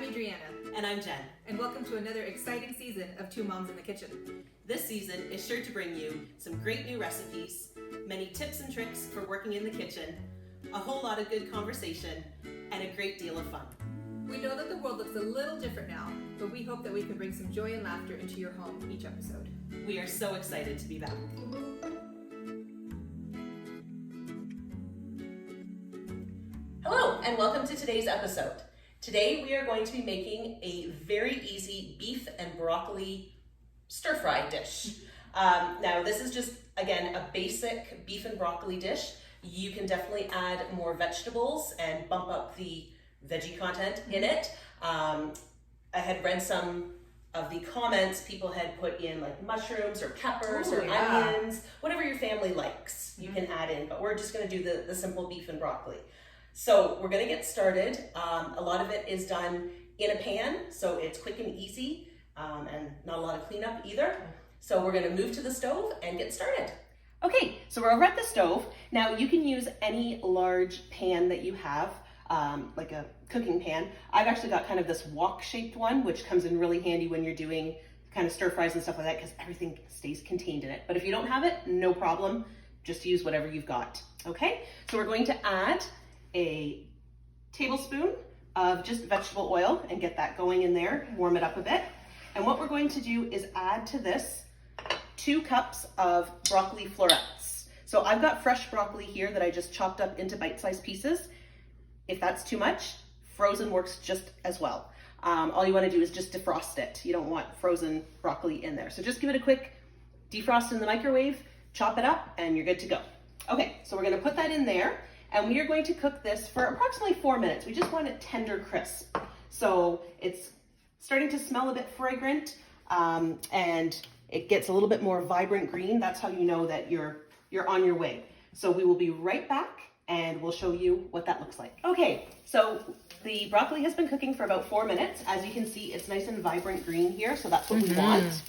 Adriana. And I'm Jen. And welcome to another exciting season of Two Moms in the Kitchen. This season is sure to bring you some great new recipes, many tips and tricks for working in the kitchen, a whole lot of good conversation, and a great deal of fun. We know that the world looks a little different now, but we hope that we can bring some joy and laughter into your home each episode. We are so excited to be back. Hello, and welcome to today's episode. Today we are going to be making a very easy beef and broccoli stir-fry dish. Now this is just, again, a basic beef and broccoli dish. You can definitely add more vegetables and bump up the veggie content in it. I had read some of the comments. People had put in like mushrooms or peppers or onions, whatever your family likes, you can add in, but we're just gonna do the simple beef and broccoli. So we're gonna get started. A lot of it is done in a pan, so it's quick and easy, and not a lot of cleanup either. So we're gonna move to the stove and get started. Okay, so we're over at the stove. Now you can use any large pan that you have, like a cooking pan. I've actually got kind of this wok-shaped one, which comes in really handy when you're doing kind of stir fries and stuff like that, because everything stays contained in it. But if you don't have it, no problem. Just use whatever you've got. Okay, so we're going to add a tablespoon of just vegetable oil and get that going in there, warm it up a bit. And what we're going to do is add to this 2 cups of broccoli florets. So I've got fresh broccoli here that I just chopped up into bite-sized pieces. If that's too much, frozen works just as well. All you want to do is just defrost it. You don't want frozen broccoli in there. So just give it a quick defrost in the microwave, chop it up, and you're good to go. Okay, so we're going to put that in there. And we are going to cook this for approximately 4 minutes. We just want it tender crisp. So it's starting to smell a bit fragrant, and it gets a little bit more vibrant green. That's how you know that you're on your way. So we will be right back and we'll show you what that looks like. Okay, so the broccoli has been cooking for about 4 minutes. As you can see, it's nice and vibrant green here, so that's what we want.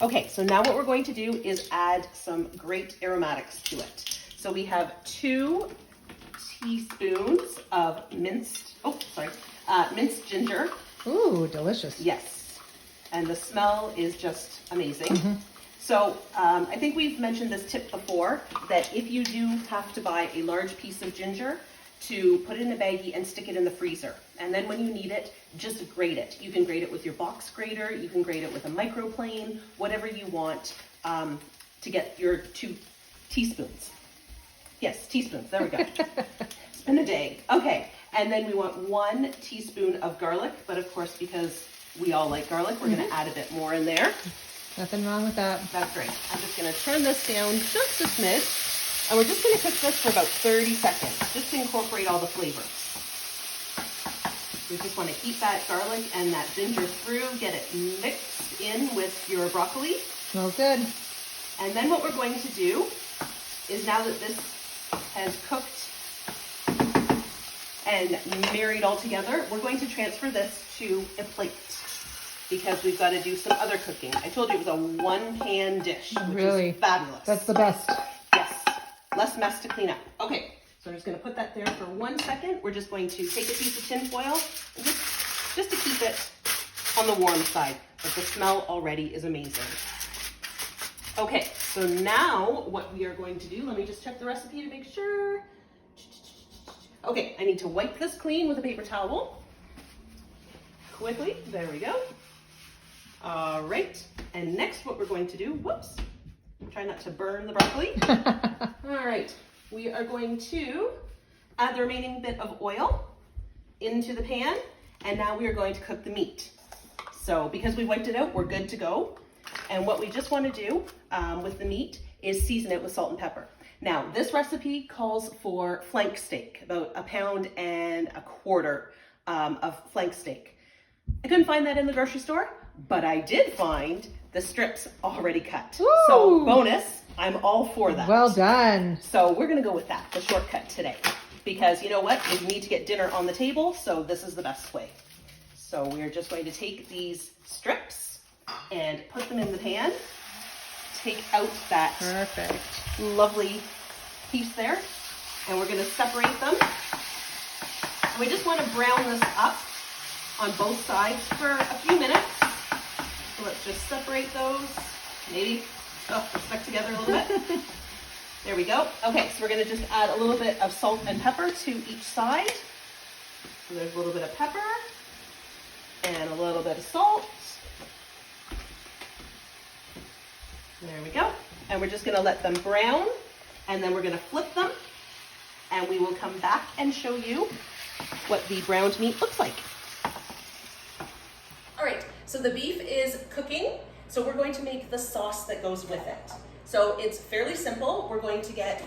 Okay, so now what we're going to do is add some great aromatics to it. So we have 2 teaspoons of minced ginger. Ooh, delicious. Yes, and the smell is just amazing. So I think we've mentioned this tip before, that if you do have to buy a large piece of ginger, to put it in a baggie and stick it in the freezer. And then when you need it, just grate it. You can grate it with your box grater, you can grate it with a microplane, whatever you want, to get your 2 teaspoons. Yes, teaspoons, there we go. It's been a day. Okay, and then we want 1 teaspoon of garlic, but of course, because we all like garlic, we're gonna add a bit more in there. Nothing wrong with that. That's great. I'm just gonna turn this down just a smidge, and we're just gonna cook this for about 30 seconds, just to incorporate all the flavors. You just wanna keep that garlic and that ginger through, get it mixed in with your broccoli. Smells good. And then what we're going to do is, now that this has cooked and married all together, we're going to transfer this to a plate because we've got to do some other cooking. I told you it was a 1-pan dish, which is fabulous. That's the best. Yes, less mess to clean up. Okay, so I'm just going to put that there for 1 second. We're just going to take a piece of tin foil and just to keep it on the warm side, but the smell already is amazing. Okay, so now what we are going to do, let me just check the recipe to make sure. Okay, I need to wipe this clean with a paper towel. Quickly, there we go. All right, and next what we're going to do, whoops, try not to burn the broccoli. All right, we are going to add the remaining bit of oil into the pan, and now we are going to cook the meat. So because we wiped it out, we're good to go. And what we just want to do with the meat is season it with salt and pepper. Now, this recipe calls for flank steak, about 1.25 pounds of flank steak. I couldn't find that in the grocery store, but I did find the strips already cut. Woo! So bonus, I'm all for that. Well done. So we're going to go with that, the shortcut today, because you know what? We need to get dinner on the table, so this is the best way. So we're just going to take these strips and put them in the pan. Take out that lovely piece there, and we're going to separate them. We just want to brown this up on both sides for a few minutes. So let's just separate those. Maybe they're stuck together a little bit. There we go. Okay, so we're gonna just add a little bit of salt and pepper to each side. So there's a little bit of pepper and a little bit of salt. There we go. And we're just gonna let them brown, and then we're gonna flip them, and we will come back and show you what the browned meat looks like. All right, so the beef is cooking, so we're going to make the sauce that goes with it. So it's fairly simple. We're going to get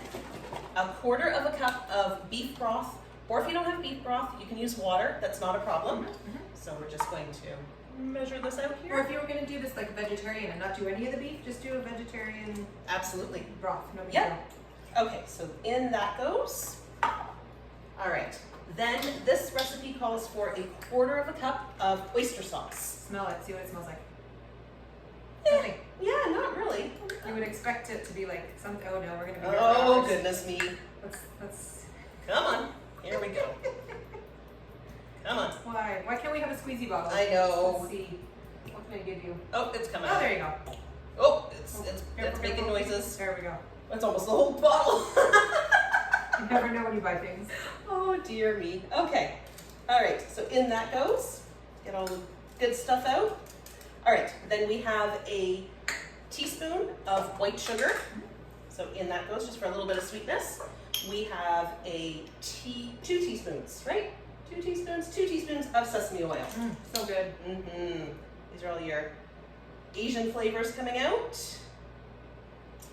1/4 cup of beef broth, or if you don't have beef broth, you can use water. That's not a problem. So we're just going to measure this out here. Or if you were going to do this like vegetarian and not do any of the beef, just do a vegetarian Absolutely. broth. No big Yep. deal. Okay, so in that goes. All right, then this recipe calls for 1/4 cup of oyster sauce. Smell it. See what it smells like. Eh, Nothing. yeah, not really. You would expect it to be like something. Oh no, we're going to be here for Oh, hours. goodness me. Let's. Come on, here we go. Come on. Why? Why can't we have a squeezy bottle? I know. Let's see. What can I give you? Oh, it's coming Oh, out. there you go. Oh, it's Careful, making careful. noises. There we go. It's almost the whole bottle. You never know when you buy things. Oh, dear me. Okay. All right, so in that goes. Get all the good stuff out. All right, then we have a teaspoon of white sugar. So in that goes, just for a little bit of sweetness. We have 2 teaspoons, right? 2 teaspoons of sesame oil. So good. These are all your Asian flavors coming out.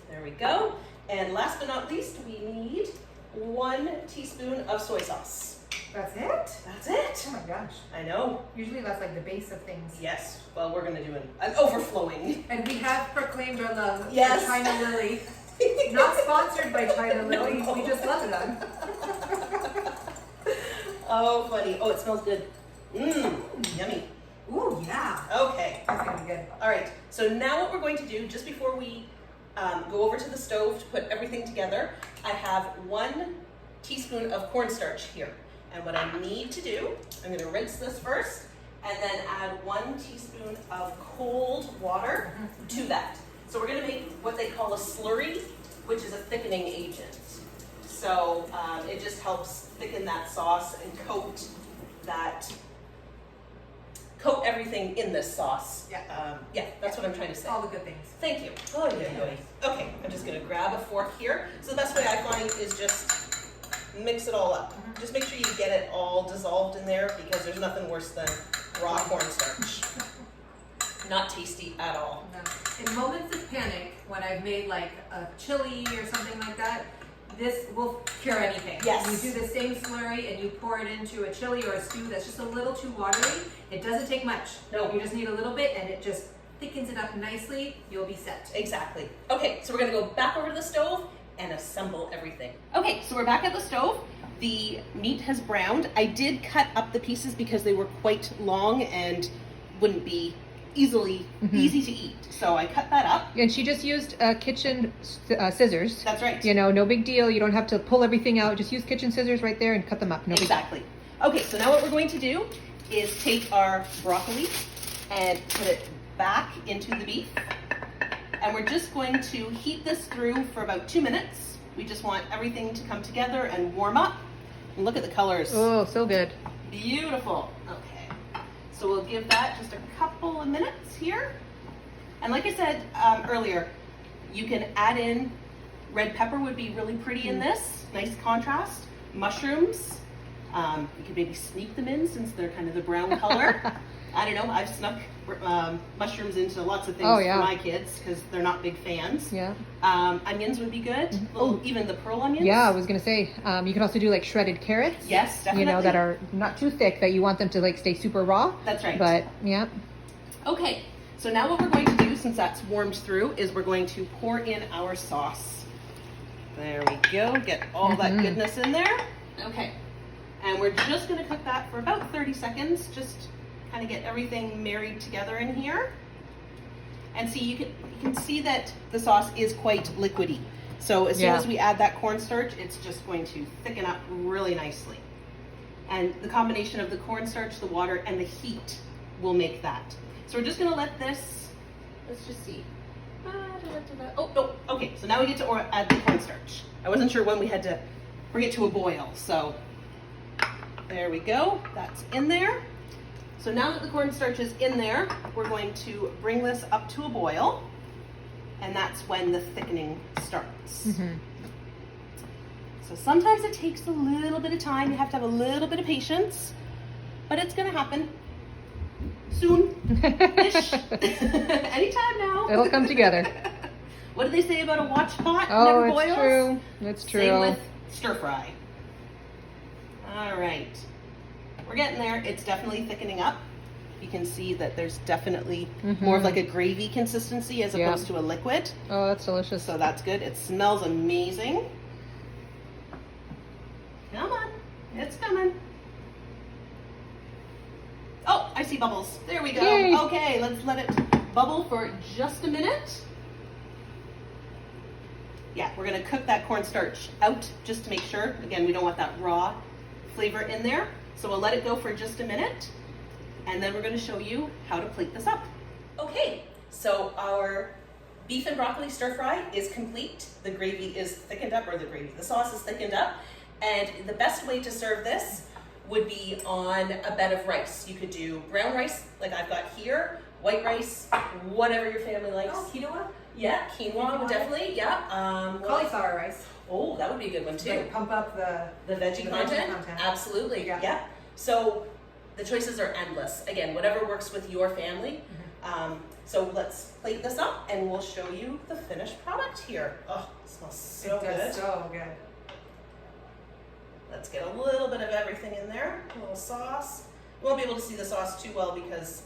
There we go. And last but not least, we need 1 teaspoon of soy sauce. That's it? That's it. Oh my gosh. I know. Usually that's like the base of things. Yes. Well, we're going to do an overflowing. And we have proclaimed our love Yes. for China Lily. Not sponsored by China Lily. No. We just love them. Oh, funny. Oh, it smells good. Yummy. Ooh, yeah. Okay. That's gonna be good. All right. So now what we're going to do, just before we go over to the stove to put everything together, I have 1 teaspoon of cornstarch here. And what I need to do, I'm going to rinse this first, and then add 1 teaspoon of cold water to that. So we're going to make what they call a slurry, which is a thickening agent. So it just helps thicken that sauce and coat everything in this sauce. Yeah. That's what I'm trying to say. All the good things. Thank you. Oh, yeah. Okay, I'm just going to grab a fork here. So the best way I find is just mix it all up. Just make sure you get it all dissolved in there, because there's nothing worse than raw cornstarch. Not tasty at all. No. In moments of panic, when I've made like a chili or something like that, this will cure anything. Yes. You do the same slurry and you pour it into a chili or a stew that's just a little too watery. It doesn't take much. No. You just need a little bit and it just thickens it up nicely. You'll be set. Exactly. Okay, so we're going to go back over to the stove and assemble everything. Okay, so we're back at the stove. The meat has browned. I did cut up the pieces because they were quite long and wouldn't be easy to eat. So I cut that up. And she just used kitchen scissors. That's right. You know, no big deal. You don't have to pull everything out. Just use kitchen scissors right there and cut them up. No big Exactly. Okay, so now what we're going to do is take our broccoli and put it back into the beef. And we're just going to heat this through for about 2 minutes. We just want everything to come together and warm up. And look at the colors. Oh, so good. Beautiful. Okay. So we'll give that just a couple of minutes here. And like I said earlier, you can add in red pepper would be really pretty in this. Nice contrast. Mushrooms. You could maybe sneak them in since they're kind of the brown color. I don't know. I've snuck mushrooms into lots of things for my kids because they're not big fans. Yeah. Onions would be good. Even the pearl onions. Yeah, I was gonna say you can also do like shredded carrots. Yes, definitely. You know, that are not too thick that you want them to like stay super raw. That's right. But yeah. Okay. So now what we're going to do, since that's warmed through, is we're going to pour in our sauce. There we go. Get all that goodness in there. Okay. And we're just going to cook that for about 30 seconds. Just kind of get everything married together in here. And see, you can see that the sauce is quite liquidy. So as soon as we add that cornstarch, it's just going to thicken up really nicely. And the combination of the cornstarch, the water, and the heat will make that. So we're just gonna let this, let's just see. Oh, no, okay, so now we get to add the cornstarch. I wasn't sure when we had to bring it to a boil, so there we go, that's in there. So now that the cornstarch is in there, we're going to bring this up to a boil, and that's when the thickening starts. So sometimes it takes a little bit of time, you have to have a little bit of patience, but it's gonna happen soon-ish. Anytime now. It'll come together. What do they say about a watch pot? Oh, Never it's boils? true. It's true. Same with stir fry. All right. We're getting there. It's definitely thickening up. You can see that there's definitely more of like a gravy consistency as opposed to a liquid. Oh, that's delicious. So that's good. It smells amazing. Come on. It's coming. Oh, I see bubbles. There we go. Yay. Okay, let's let it bubble for just a minute. Yeah, we're gonna cook that cornstarch out just to make sure. Again, we don't want that raw flavor in there. So we'll let it go for just a minute, and then we're gonna show you how to plate this up. Okay, so our beef and broccoli stir fry is complete. The gravy is thickened up, or the sauce is thickened up. And the best way to serve this would be on a bed of rice. You could do brown rice, like I've got here, white rice, whatever your family likes. Oh, quinoa? Yeah, quinoa would definitely, yeah. Cauliflower rice. Oh, that would be a good one too. Like pump up the Veggie content? Absolutely, yeah. So the choices are endless. Again, whatever works with your family. So let's plate this up and we'll show you the finished product here. Oh, it smells so good. It does so good. Let's get a little bit of everything in there. A little sauce. You won't be able to see the sauce too well because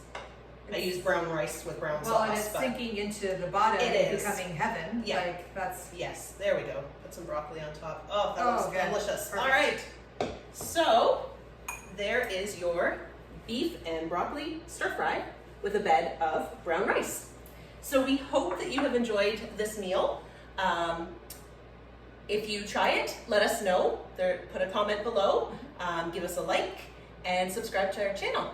I use brown rice with brown sauce. Well, and it's sinking into the bottom and becoming heaven. Yeah. Like that's. Yes, there we go. Put some broccoli on top. Oh, that looks good. delicious. Perfect. All right. So there is your beef and broccoli stir fry with a bed of brown rice. So we hope that you have enjoyed this meal. If you try it, let us know. Put a comment below, give us a like, and subscribe to our channel.